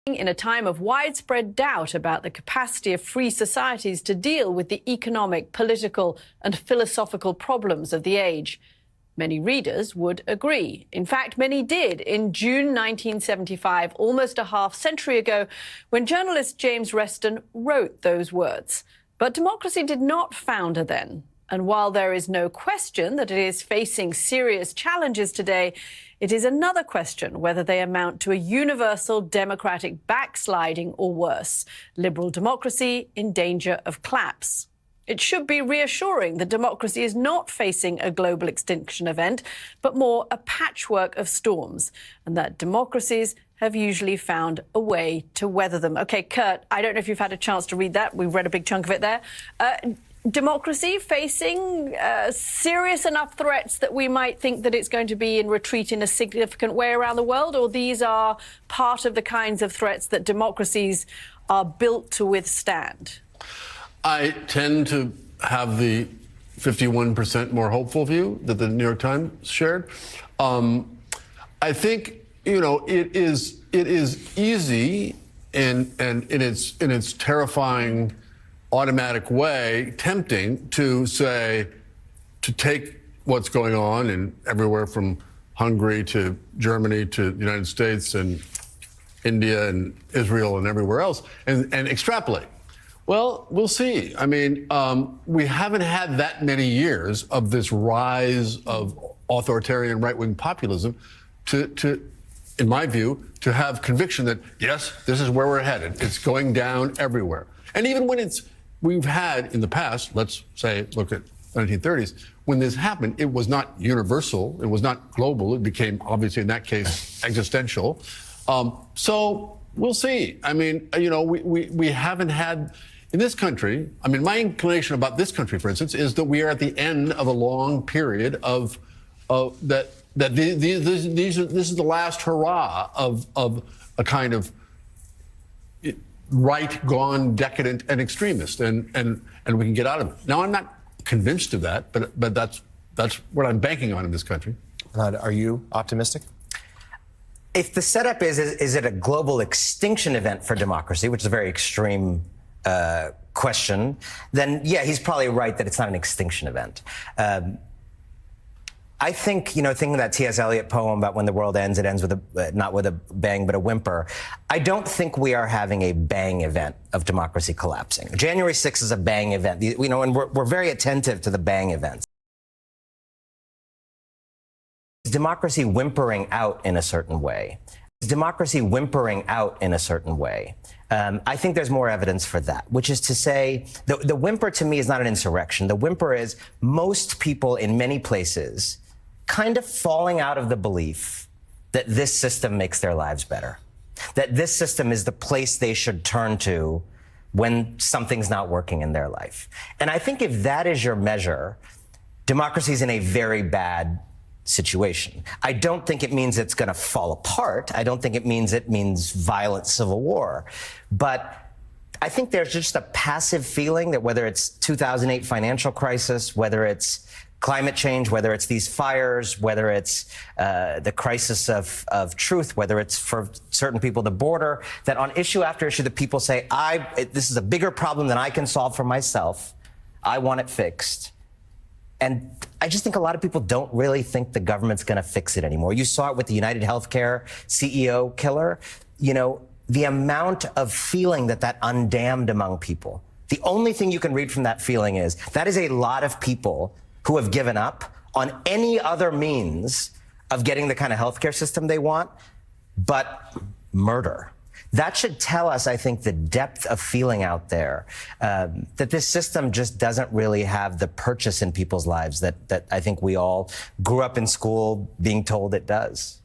In a time of widespread doubt about the capacity of free societies to deal with the economic, political and philosophical problems of the age. Many readers would agree. In fact, many did in June 1975, almost a half-century ago, when journalist James Reston wrote those words. But democracy did not founder then. And while there is no question that it is facing serious challenges today, it is another question whether they amount to a universal democratic backsliding or worse, liberal democracy in danger of collapse. It should be reassuring that democracy is not facing a global extinction event, but more a patchwork of storms, and that democracies have usually found a way to weather them. OK, Kurt, I don't know if you've had a chance to read that. We've read a big chunk of it there. Democracy facing serious enough threats that we might think that it's going to be in retreat in a significant way around the world, or these are part of the kinds of threats that democracies are built to withstand? I tend to have the 51% more hopeful view that the New York Times shared. I think, you know, it is easy and in its terrifying automatic way, tempting to say, to take what's going on in everywhere from Hungary to Germany to the United States and India and Israel and everywhere else and extrapolate. Well, we'll see. I mean, we haven't had that many years of this rise of authoritarian right-wing populism to, in my view, to have conviction that, yes, this is where we're headed. It's going down everywhere. And even when we've had in the past, let's say, look at the 1930s, when this happened, it was not universal, it was not global, it became, obviously, in that case, existential. So we'll see. I mean, you know, we haven't had, in this country, I mean, my inclination about this country, for instance, is that we are at the end of a long period of this is the last hurrah of a kind of right gone decadent and extremist, and we can get out of it. Now, I'm not convinced of that, but that's what I'm banking on in this country. Are you optimistic? If the setup is it a global extinction event for democracy, which is a very extreme question, then yeah, he's probably right that it's not an extinction event. I think, you know, thinking that T.S. Eliot poem about when the world ends, it ends with not with a bang, but a whimper. I don't think we are having a bang event of democracy collapsing. January 6th is a bang event, you know, and we're very attentive to the bang events. Is democracy whimpering out in a certain way? Is democracy whimpering out in a certain way? I think there's more evidence for that, which is to say, the whimper to me is not an insurrection. The whimper is most people in many places kind of falling out of the belief that this system makes their lives better, that this system is the place they should turn to when something's not working in their life. And I think if that is your measure, democracy is in a very bad situation. I don't think it means it's going to fall apart. I don't think it means violent civil war. But I think there's just a passive feeling that whether it's 2008 financial crisis, whether it's climate change, whether it's these fires, whether it's the crisis of truth, whether it's for certain people the border, that on issue after issue, the people say, this is a bigger problem than I can solve for myself. I want it fixed. And I just think a lot of people don't really think the government's going to fix it anymore. You saw it with the United Healthcare CEO killer. You know, the amount of feeling that undammed among people. The only thing you can read from that feeling is that is a lot of people who have given up on any other means of getting the kind of healthcare system they want, but murder. That should tell us, I think, the depth of feeling out there, that this system just doesn't really have the purchase in people's lives that I think we all grew up in school being told it does.